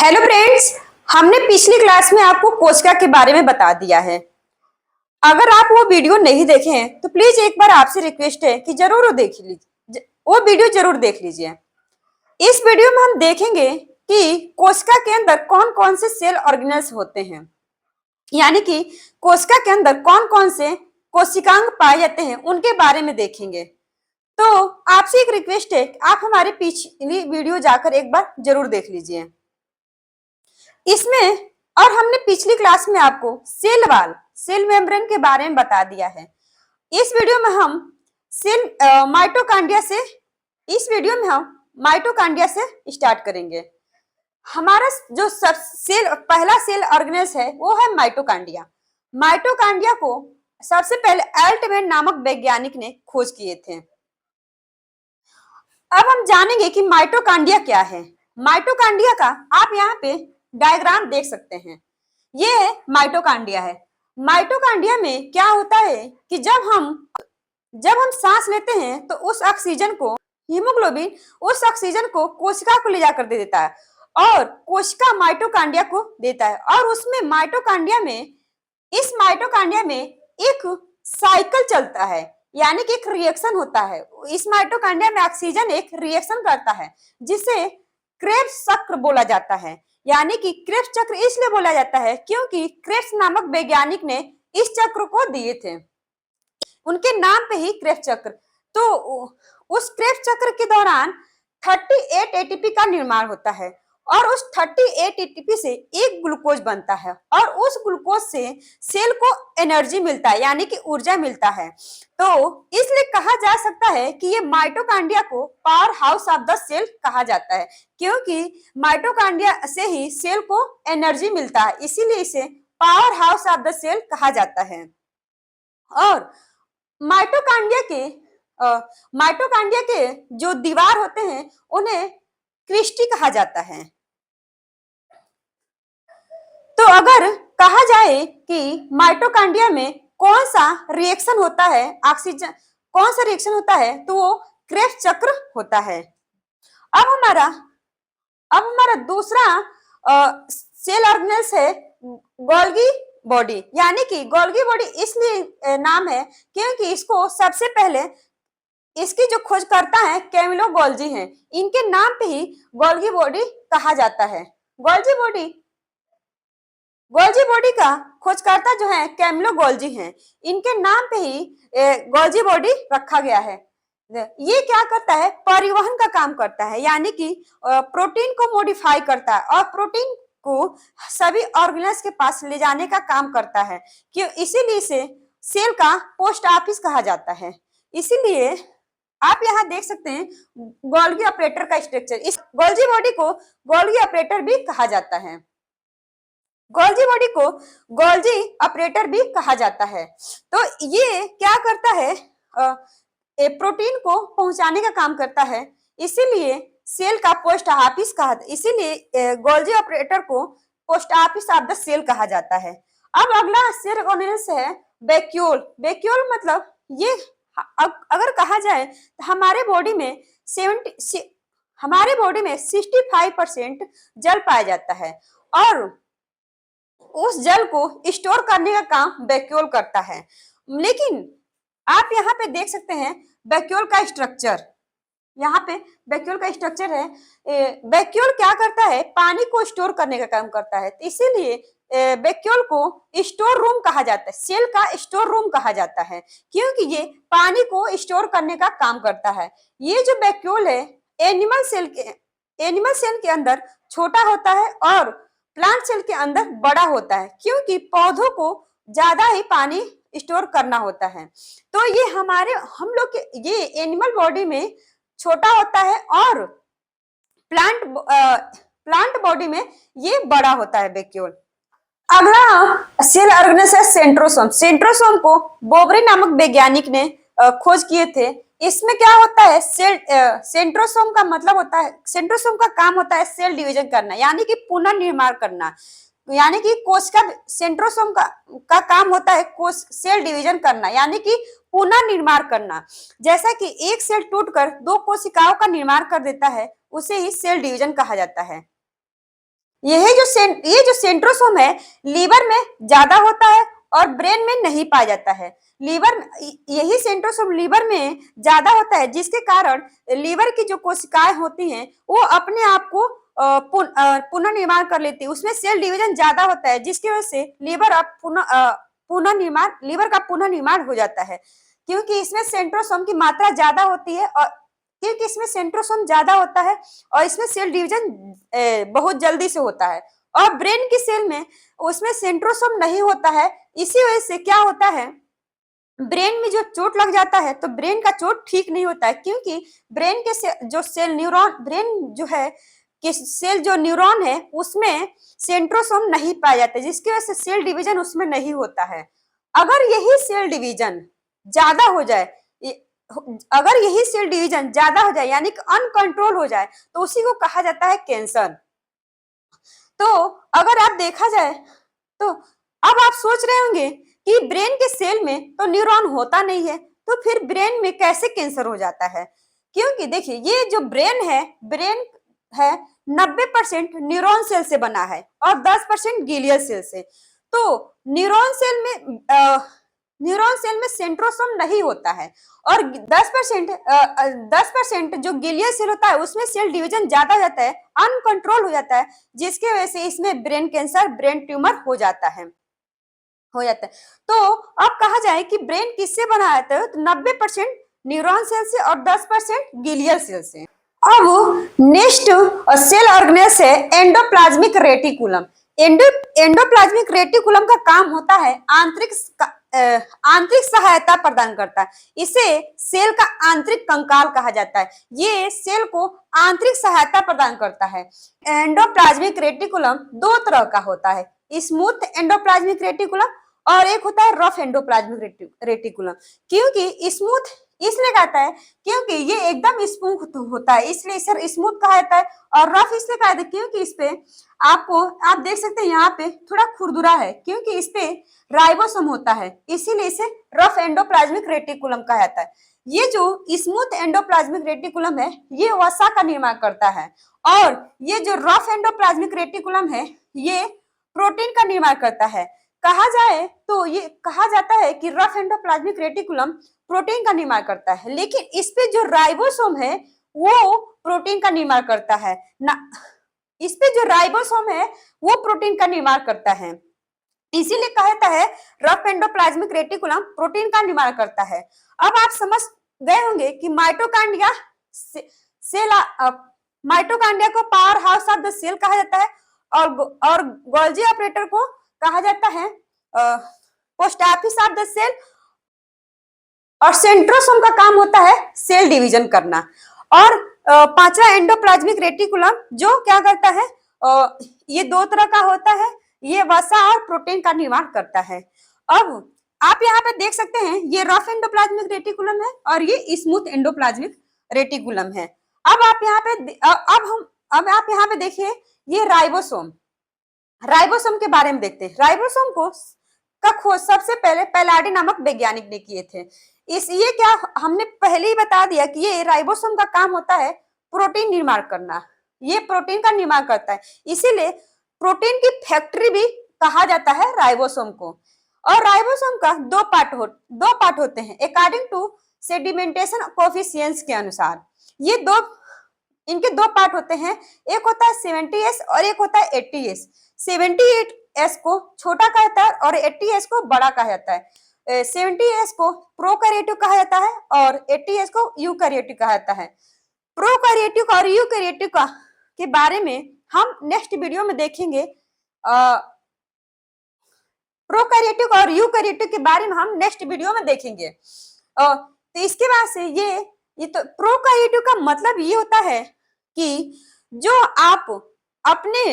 Hello friends. हमने पिछली class में आपको कोशिका के बारे में बता दिया है। अगर आप वो वीडियो नहीं देखे हैं तो प्लीज एक बार आपसे रिक्वेस्ट है कि जरूर वो देख लीजिए, वो वीडियो जरूर देख लीजिए। इस वीडियो में हम देखेंगे कि कोशिका के अंदर कौन कौन से सेल ऑर्गेनल्स होते हैं, यानी कि कोशिका के अंदर कौन कौन से कोशिकांग पाए जाते हैं उनके बारे में देखेंगे। तो आपसे एक रिक्वेस्ट है कि आप हमारे पिछली वीडियो जाकर एक बार जरूर देख लीजिए। इसमें और हमने पिछली क्लास में आपको सेल वॉल, सेल मेम्ब्रेन के बारे में बता दिया है। इस वीडियो में हम सेल माइटोकांड्रिया से इस वीडियो में हम माइटोकांड्रिया से स्टार्ट करेंगे। हमारा जो सब सेल पहला सेल ऑर्गेनल्स है वो है माइटोकांड्रिया। माइटोकांड्रिया को सबसे पहले अल्टमैन नामक वैज्ञानिक ने खोज किए थे। अब हम जानेंगे कि माइटोकांड्रिया क्या है। माइटोकांड्रिया का आप यहाँ पे डायग्राम देख सकते हैं। ये माइटोकांड्रिया है। माइटोकांड्रिया में क्या होता है कि जब हम सांस लेते हैं तो उस ऑक्सीजन को हीमोग्लोबिन उस ऑक्सीजन को कोशिका को ले जाकर दे देता है और कोशिका माइटोकांड्रिया को देता है। और उसमें इस माइटोकांड्रिया में एक साइकिल चलता है, यानी कि एक रिएक्शन होता है। इस माइटोकांड्रिया में ऑक्सीजन एक रिएक्शन करता है जिसे क्रेब्स चक्र बोला जाता है। यानी कि क्रेब्स चक्र इसलिए बोला जाता है क्योंकि क्रेब्स नामक वैज्ञानिक ने इस चक्र को दिए थे, उनके नाम पे ही क्रेब्स चक्र। तो उस क्रेब्स चक्र के दौरान 38 एटीपी का निर्माण होता है और उस 38 एटीपी से एक ग्लूकोज बनता है और उस ग्लूकोज से सेल को एनर्जी मिलता है, यानी कि ऊर्जा मिलता है। तो इसलिए कहा जा सकता है कि ये माइटोकांड्रिया को power house of the cell कहा जाता है, क्योंकि माइटोकांड्रिया से ही सेल को एनर्जी मिलता है, इसीलिए इसे power house of the cell कहा जाता है। और माइटोकांड्रिया के जो दीवार होते हैं उन्हें क्रिस्टी कहा जाता है। तो अगर कहा जाए कि माइटोकांड्रिया में कौन सा रिएक्शन होता है, कौन सा रिएक्शन होता है, तो वो क्रेब्स चक्र होता है। अब हमारा दूसरा सेल ऑर्गेनल्स है गोल्गी बॉडी। यानी कि गोल्गी बॉडी इसलिए नाम है क्योंकि इसको सबसे पहले इसकी जो खोजकर्ता है कैमिलो गोल्जी हैं। इनके नाम पे ही गोल्गी बॉडी कहा जाता है। गोल्जी बॉडी का खोजकर्ता जो है कैमिलो गोल्जी हैं। इनके नाम पे ही गोल्जी बॉडी रखा गया है। ये क्या करता है, परिवहन का काम करता है, यानी कि प्रोटीन को मॉडिफाई करता है और प्रोटीन को सभी ऑर्गेनल्स के पास ले जाने का काम करता है। क्यों? इसीलिए इसे सेल का पोस्ट ऑफिस कहा जाता है। इसीलिए आप यहाँ देख सकते हैं गोल्गी ऑपरेटर का स्ट्रक्चर। इस गोल्जी बॉडी को गोल्गी ऑपरेटर भी कहा जाता है। गोल्जी बॉडी को गोल्जी ऑपरेटर भी कहा जाता है। तो ये क्या करता है, प्रोटीन को पहुंचाने का काम करता है, इसीलिए सेल का पोस्ट ऑफिस कहा, इसीलिए गोल्जी ऑपरेटर को post office of the cell कहा जाता है। अब अगला सेल ऑर्गेनल्स है वैक्यूल। वैक्यूल मतलब ये अगर कहा जाए तो हमारे बॉडी में 65% जल पाया जाता है और उस जल को स्टोर करने का काम वैक्यूल करता है। लेकिन आप यहाँ पे देख सकते हैं वैक्यूल का स्ट्रक्चर। यहाँ पे वैक्यूल का स्ट्रक्चर है। वैक्यूल क्या करता है, पानी को स्टोर करने का काम करता है, तो इसीलिए वैक्यूल को स्टोर रूम कहा जाता है, सेल का स्टोर रूम कहा जाता है, क्योंकि ये पानी को स्टोर करने का काम करता है। ये जो वैक्यूल है एनिमल सेल के अंदर छोटा होता है और प्लांट सेल के अंदर बड़ा होता है, क्योंकि पौधों को ज्यादा ही पानी स्टोर करना होता है। तो ये हम लोग के ये एनिमल बॉडी में छोटा होता है और प्लांट बॉडी में ये बड़ा होता है वैक्यूल। अगला सेल ऑर्गेनल्स है सेंट्रोसोम। सेंट्रोसोम को बोबरे नामक वैज्ञानिक ने खोज किए थे। इसमें क्या होता है, सेंट्रोसोम का मतलब होता है, सेंट्रोसोम का काम होता है सेल डिवीजन करना, यानी कि पुनर्निर्माण करना। यानी कि कोशिका सेंट्रोसोम का काम होता है सेल डिवीजन करना, यानी कि पुनर्निर्माण करना। जैसा कि एक सेल टूटकर दो कोशिकाओं का निर्माण कर देता है, उसे ही सेल डिवीजन कहा जाता है। ये जो सेंट्रोसोम है लीवर में ज्यादा होता है और ब्रेन में नहीं पाया जाता है। यही सेंट्रोसोम लीवर में ज्यादा होता है, जिसके कारण लीवर की जो कोशिकाएं होती हैं वो अपने आप को पुनर्निर्माण कर लेती है। उसमें सेल डिवीजन ज्यादा होता है, जिसकी वजह से लीवर का पुनर्निर्माण हो जाता है। क्योंकि इसमें सेंट्रोसोम की मात्रा ज्यादा होती है और क्योंकि इसमें सेंट्रोसोम ज्यादा होता है और इसमें सेल डिवीजन बहुत जल्दी से होता है। और ब्रेन की सेल में उसमें सेंट्रोसोम नहीं होता है। इसी वजह से क्या होता है, ब्रेन में जो चोट लग जाता है तो ब्रेन का चोट ठीक नहीं होता है, क्योंकि ब्रेन के जो सेल न्यूरॉन ब्रेन जो है कि सेल जो न्यूरॉन है उसमें सेंट्रोसोम नहीं पाया जाता है, जिसकी वजह से सेल डिवीजन उसमें नहीं होता है। अगर यही सेल डिवीजन ज्यादा हो जाए यानी कि अनकंट्रोल हो जाए तो उसी को कहा जाता है कैंसर। तो अगर आप देखा जाए तो अब आप सोच रहे होंगे कि ब्रेन के सेल में तो न्यूरॉन होता नहीं है, तो फिर ब्रेन में कैसे कैंसर हो जाता है? क्योंकि देखिए ये जो ब्रेन है 90% न्यूरॉन सेल से बना है और 10% ग्लियल सेल से। तो न्यूरॉन सेल में सेंट्रोसोम नहीं होता है और 10% जो ग्लियल सेल होता है उसमें सेल डिवीजन ज्यादा हो जाता है, अनकंट्रोल हो जाता है, जिसकी वजह से इसमें ब्रेन कैंसर, ब्रेन ट्यूमर हो जाता है। तो अब कहा जाए कि ब्रेन किससे बना है, तो 90% न्यूरॉन सेल से और 10% ग्लियल सेल से। अब नेक्स्ट सेल ऑर्गेनेल है एंडोप्लाज्मिक रेटिकुलम। एंडोप्लाज्मिक रेटिकुलम का काम होता है आंतरिक सहायता प्रदान करता है। इसे सेल का आंतरिक कंकाल कहा जाता है। ये सेल को आंतरिक सहायता प्रदान करता है। एंडोप्लाज्मिक रेटिकुलम दो तरह का होता है, स्मूथ एंडोप्लाज्मिक रेटिकुलम और एक होता है रफ एंडोप्लाज्मिक रेटिकुलम। क्योंकि स्मूथ इसलिए कहता है क्योंकि ये एकदम स्मूथ होता है, इसलिए इसे स्मूथ कहा जाता है। और रफ इसलिए कहा जाता है क्योंकि इस पे आप देख सकते हैं यहाँ पे थोड़ा खुरदुरा है, क्योंकि इस पे राइबोसोम होता है, इसीलिए इसे रफ एंडोप्लाज्मिक रेटिकुलम कहा जाता है। ये जो स्मूथ एंडोप्लाज्मिक रेटिकुलम है ये वसा का निर्माण करता है और ये जो रफ एंडोप्लाज्मिक रेटिकुलम है ये प्रोटीन का निर्माण करता है। कहा जाए तो ये कहा जाता है कि रफ एंडोप्लाज्मिक रेटिकुलम प्रोटीन का निर्माण करता है, लेकिन इस पे जो राइबोसोम है वो प्रोटीन का निर्माण करता है ना। इस पे जो राइबोसोम है वो प्रोटीन का निर्माण करता है, इसीलिए कहा जाता है रफ एंडोप्लाज्मिक रेटिकुलम प्रोटीन का निर्माण करता है। अब आप समझ गए होंगे कि माइटोकांड्रिया को power house of the cell कहा जाता है और गोल्जी ऑपरेटर को कहा जाता है post office of the cell. और सेंट्रोसोम का काम होता है सेल डिवीजन करना। और पांचवा एंडोप्लाज्मिक रेटिकुलम जो क्या करता है, ये दो तरह का होता है, ये वसा और प्रोटीन का निर्माण करता है। अब आप यहाँ पे देख सकते हैं ये रफ एंडोप्लाज्मिक रेटिकुलम है और ये स्मूथ एंडोप्लाज्मिक रेटिकुलम है। अब आप यहाँ पे देखिए ये राइबोसोम के बारे में देखते हैं। राइबोसोम का खोज सबसे पहले पैलाडी नामक वैज्ञानिक ने किए थे। ये क्या हमने पहले ही बता दिया कि ये राइबोसोम का काम होता है प्रोटीन निर्माण करना, ये प्रोटीन का निर्माण करता है, इसीलिए प्रोटीन की फैक्ट्री भी कहा जाता है राइबोसोम को। और राइबोसोम का दो पार्ट होते हैं अकॉर्डिंग टू सेडिमेंटेशन कोफिशिएंट्स के अनुसार। इनके दो पार्ट होते हैं, एक होता है 70S और एक होता है 80S। 78S को छोटा कहा जाता है और 80S को बड़ा कहा जाता है। 70S को प्रोकैरियोटिक कहा जाता है और 80S को यूकैरियोटिक कहा जाता है। प्रोकैरियोटिक और यूकैरियोटिक के बारे में हम नेक्स्ट वीडियो में देखेंगे। प्रोकैरियोटिक और यूकैरियोटिक के बारे में हम नेक्स्ट वीडियो में देखेंगे। तो इसके बाद से ये तो प्रोकैरियोटिक का मतलब ये होता है कि जो आप अपने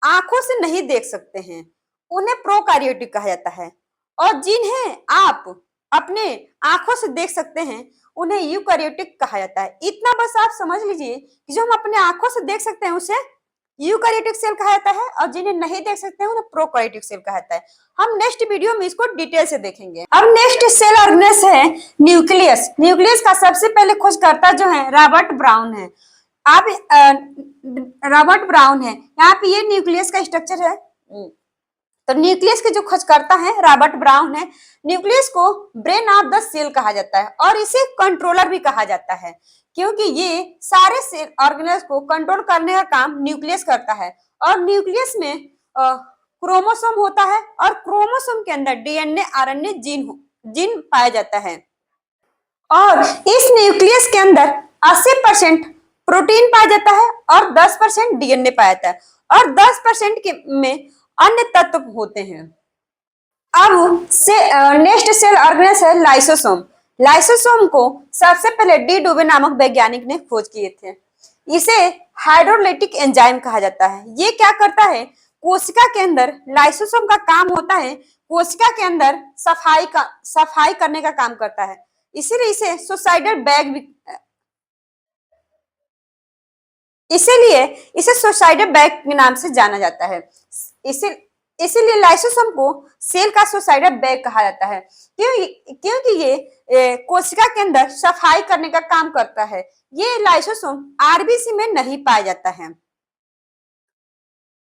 आंखों से नहीं देख सकते हैं उन्हें प्रोकैरियोटिक कहा जाता है, और जिन्हें आप अपने आंखों से देख सकते हैं उन्हें यूकैरियोटिक कहा जाता है। इतना बस आप समझ लीजिए कि जो हम अपने आंखों से देख सकते हैं उसे यूकैरियोटिक सेल कहा जाता है और जिन्हें नहीं देख सकते हैं उन्हें प्रोकैरियोटिक सेल कहा जाता है। हम नेक्स्ट वीडियो में इसको डिटेल से देखेंगे। अब नेक्स्ट सेल ऑर्गेनेल है न्यूक्लियस। न्यूक्लियस का सबसे पहले खोजकर्ता जो है रॉबर्ट ब्राउन है। आप रॉबर्ट ब्राउन है, यहाँ पे ये न्यूक्लियस का स्ट्रक्चर है। तो न्यूक्लियस के जो खोजकर्ता है रॉबर्ट ब्राउन है। न्यूक्लियस को ब्रेन ऑफ द सेल कहा जाता है और इसे कंट्रोलर भी कहा जाता है, क्योंकि ये सारे सेल ऑर्गेनेल्स को कंट्रोल करने का काम न्यूक्लियस करता है। और न्यूक्लियस में क्रोमोसोम होता है और क्रोमोसोम के अंदर डीएनए आरएनए जीन पाया जाता है। और इस न्यूक्लियस के अंदर 80% प्रोटीन पाया जाता है और 10% डीएनए पाया जाता है और 10% के में अन्य तत्व होते हैं। अब से नेक्स्ट सेल ऑर्गेनेल्स है लाइसोसोम। लाइसोसोम को सबसे पहले डी डुबे नामक वैज्ञानिक ने खोज किए थे। इसे हाइड्रोलाइटिक एंजाइम कहा जाता है। ये क्या करता है, कोशिका के अंदर लाइसोसोम का काम होता है कोशिका के अंदर सफाई करने का काम करता है, इसीलिए इसे सुसाइडल बैग भी इसीलिए इसे सुसाइडल बैग के नाम से जाना जाता है। इसीलिए लाइसोसोम को सेल का सुसाइडल बैग कहा जाता है, क्योंकि ये कोशिका के अंदर सफाई करने का काम करता है। ये लाइसोसोम आरबीसी में नहीं पाया जाता है।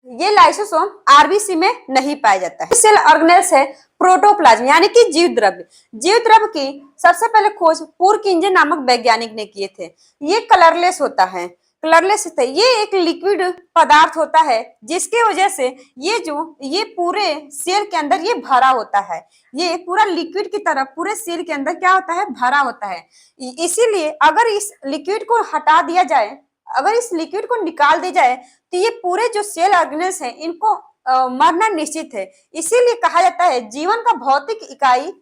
ये लाइसोसोम आरबीसी में नहीं पाया जाता है। सेल ऑर्गेनेल्स है प्रोटोप्लाज्म यानी कि जीव द्रव्य। जीव द्रव्य की सबसे पहले खोज पुरकिंजे नामक वैज्ञानिक ने किए थे। ये कलरलेस होता है। ये एक लिक्विड पदार्थ होता है जिसके वजह से ये पूरे सेल के अंदर ये भरा होता है। ये पूरा लिक्विड की तरह पूरे सेल के अंदर क्या होता है, भरा होता है। इसीलिए अगर इस लिक्विड को हटा दिया जाए, अगर इस लिक्विड को निकाल दिया जाए तो ये पूरे जो सेल ऑर्गेनेल्स हैं इनको मरना निश्चित है। इसीलिए कहा जाता है जीवन का भौतिक इकाई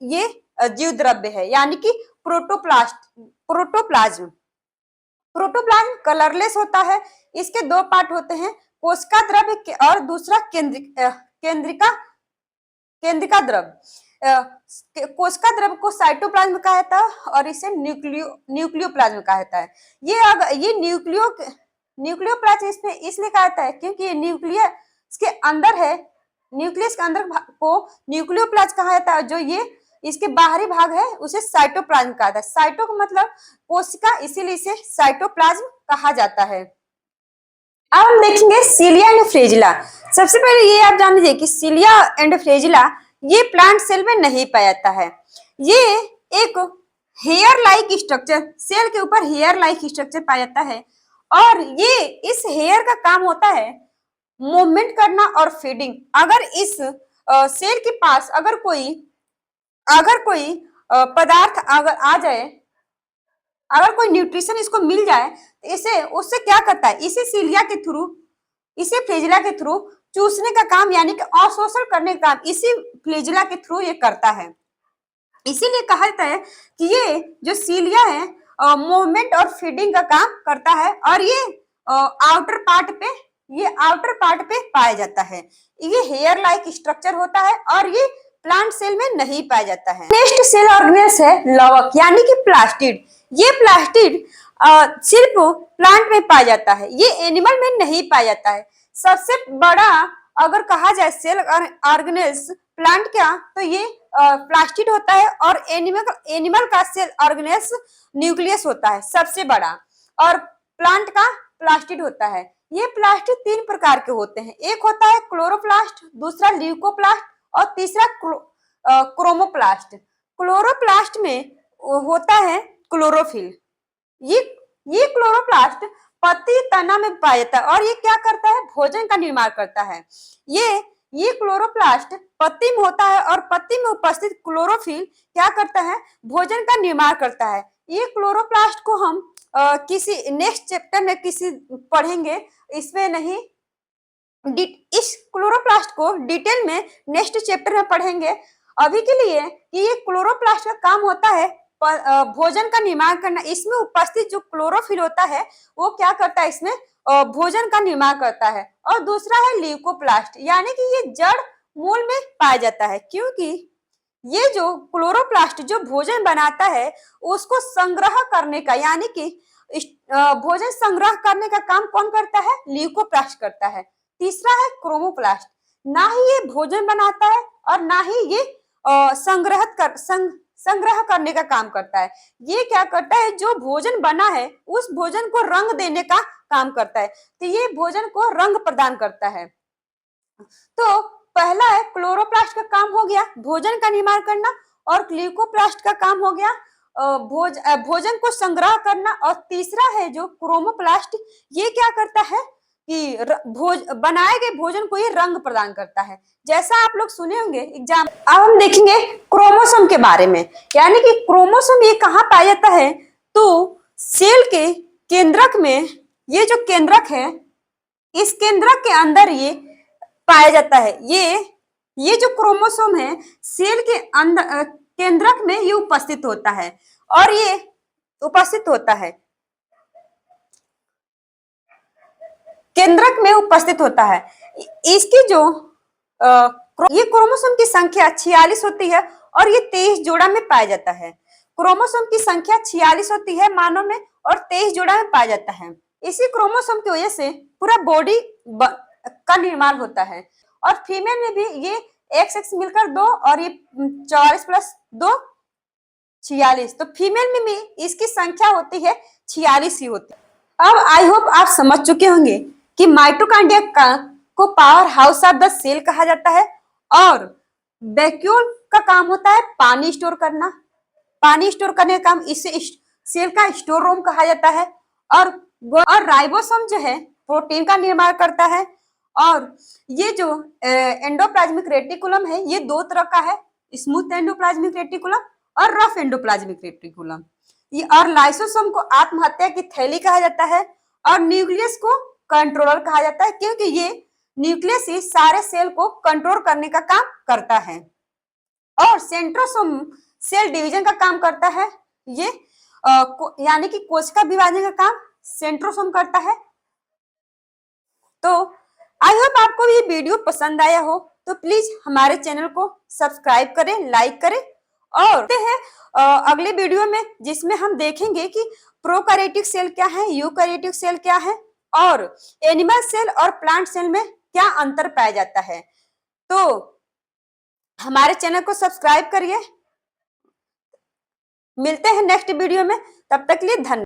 ये जीव द्रव्य है यानी कि प्रोटोप्लाज्म। प्रोटोप्लाज्म कलरलेस होता है। इसके दो पार्ट होते हैं, कोशिका द्रव्य और दूसरा केंद्रिका द्रव्य। कोशिका द्रव्य को साइटोप्लाज्म कहा जाता है और इसे न्यूक्लियोप्लाज्म कहा जाता है। ये न्यूक्लियोप्लाज्म इसलिए कहा जाता है क्योंकि ये न्यूक्लियस के अंदर है। न्यूक्लियस के अंदर को न्यूक्लियोप्लाज्म कहा जाता है, जो ये इसके बाहरी भाग है उसे साइटोप्लाज्म कहा जाता है। साइटो का मतलब कोशिका, इसीलिए इसे साइटोप्लाज्म कहा जाता है। अब हम देखेंगे सीलिया एंड फ्रेजिला। सबसे पहले ये आप जान लीजिए कि सीलिया एंड फ्रेजिला ये प्लांट सेल में नहीं पाया जाता है। ये एक हेयर लाइक स्ट्रक्चर, सेल के ऊपर हेयर लाइक स्ट्रक्चर पाया जाता है और ये इस हेयर का काम होता है मूवमेंट करना और फीडिंग। अगर इस सेल के पास अगर कोई पदार्थ अगर आ जाए, अगर कोई न्यूट्रिशन इसको मिल जाए तो इसे उससे क्या करता है, इसे सीलिया के थ्रू, इसे फ्लेजिला के थ्रू चूसने का काम यानी कि अवशोषण करने का काम इसी फ्लेजिला के थ्रू ये करता है। इसीलिए कहा जाता है कि ये जो सीलिया है मूवमेंट और फीडिंग का काम करता है और ये आउटर पार्ट पे पाया जाता है। ये हेयर लाइक स्ट्रक्चर होता है और ये प्लांट सेल में नहीं पाया जाता है। नेक्स्ट सेल ऑर्गेनेल्स है लवक यानी कि प्लास्टिड। ये प्लास्टिड सिर्फ प्लांट में पाया जाता है, ये एनिमल में नहीं पाया जाता है। सबसे बड़ा अगर कहा जाए सेल ऑर्गेनेल्स प्लांट क्या, तो ये प्लास्टिड होता है और एनिमल का सेल ऑर्गेनेल्स न्यूक्लियस होता है सबसे बड़ा, और प्लांट का प्लास्टिड होता है। ये प्लास्टिड 3 प्रकार के होते हैं, एक होता है क्लोरोप्लास्ट, दूसरा ल्यूकोप्लास्ट और तीसरा क्रोमोप्लास्ट। क्लोरोप्लास्ट में होता है क्लोरोफिल। ये क्लोरोप्लास्ट पत्ती तना में पाया जाता है और ये क्या करता है, भोजन का निर्माण करता है। ये क्लोरोप्लास्ट पत्ती में होता है और पत्ती में उपस्थित क्लोरोफिल क्या करता है, भोजन का निर्माण करता है। ये क्लोरोप्लास्ट को हम किसी नेक्स्ट चैप्टर में पढ़ेंगे, इसमें नहीं, इस क्लोरोप्लास्ट को डिटेल में नेक्स्ट चैप्टर में पढ़ेंगे। अभी के लिए कि ये क्लोरोप्लास्ट का काम होता है भोजन का निर्माण करना। इसमें उपस्थित जो क्लोरोफिल होता है वो क्या करता है, इसमें भोजन का निर्माण करता है। और दूसरा है ल्यूकोप्लास्ट यानी कि ये जड़ मूल में पाया जाता है, क्योंकि ये जो क्लोरोप्लास्ट जो भोजन बनाता है उसको संग्रह करने का यानी कि भोजन संग्रह करने का काम कौन करता है, ल्यूकोप्लास्ट करता है। तीसरा है क्रोमोप्लास्ट, ना ही ये भोजन बनाता है और ना ही ये संग्रह करने का काम करता है। ये क्या करता है, जो भोजन बना है उस भोजन को रंग देने का काम करता है। तो ये भोजन को रंग प्रदान करता है। तो पहला है क्लोरोप्लास्ट का काम हो गया भोजन का निर्माण करना, और ग्लूकोप्लास्ट का काम हो गया भोजन को संग्रह करना, और तीसरा है जो क्रोमोप्लास्ट, ये क्या करता है कि बनाए गए भोजन को ये रंग प्रदान करता है। जैसा आप लोग सुने होंगे एग्जाम। अब हम देखेंगे क्रोमोसोम के बारे में, यानी कि क्रोमोसोम ये कहाँ पाया जाता है, तो सेल के केंद्रक में, ये जो केंद्रक है इस केंद्रक के अंदर ये पाया जाता है। ये जो क्रोमोसोम है सेल के अंदर केंद्रक में ये उपस्थित होता है, और ये उपस्थित होता है केंद्रक में उपस्थित होता है। इसकी जो ये क्रोमोसोम की संख्या 46 होती है, और ये 23 जोड़ा में पाया जाता है। क्रोमोसोम की संख्या 46 होती है मानव में, और 23 जोड़ा में पाया जाता है। इसी क्रोमोसोम की वजह से पूरा बॉडी का निर्माण होता है। और फीमेल में भी ये XX मिलकर 2, और ये 44 प्लस 2 46, तो फीमेल में भी इसकी संख्या होती है 46 ही होती है। अब आई होप आप समझ चुके होंगे कि माइटोकॉन्ड्रिया को power house of the cell कहा जाता है, और वैक्यूल का काम होता है पानी स्टोर करना। पानी स्टोर करने का काम, इसे सेल का स्टोर रूम कहा जाता है। और राइबोसोम जो है प्रोटीन का निर्माण करता है। और ये जो एंडोप्लाज्मिक रेटिकुलम है ये दो तरह का है, स्मूथ एंडोप्लाज्मिक रेटिकुलम और रफ एंडोप्लाज्मिक रेटिकुलम। ये और लाइसोसोम को आत्महत्या की थैली कहा जाता है, और न्यूक्लियस को कंट्रोलर कहा जाता है, क्योंकि ये न्यूक्लियस ही सारे सेल को कंट्रोल करने का काम करता है। और सेंट्रोसोम सेल डिवीजन का काम करता है, ये यानी कि कोशिका विभाजन का काम सेंट्रोसोम करता है। तो आई होप आपको ये वीडियो पसंद आया हो, तो प्लीज हमारे चैनल को सब्सक्राइब करें, लाइक करें, और हैं अगले वीडियो में, जिसमें हम देखेंगे कि प्रोकैरियोटिक सेल क्या है, यूकैरियोटिक सेल क्या है, और एनिमल सेल और प्लांट सेल में क्या अंतर पाया जाता है। तो हमारे चैनल को सब्सक्राइब करिए। मिलते हैं नेक्स्ट वीडियो में, तब तक के लिए धन्यवाद।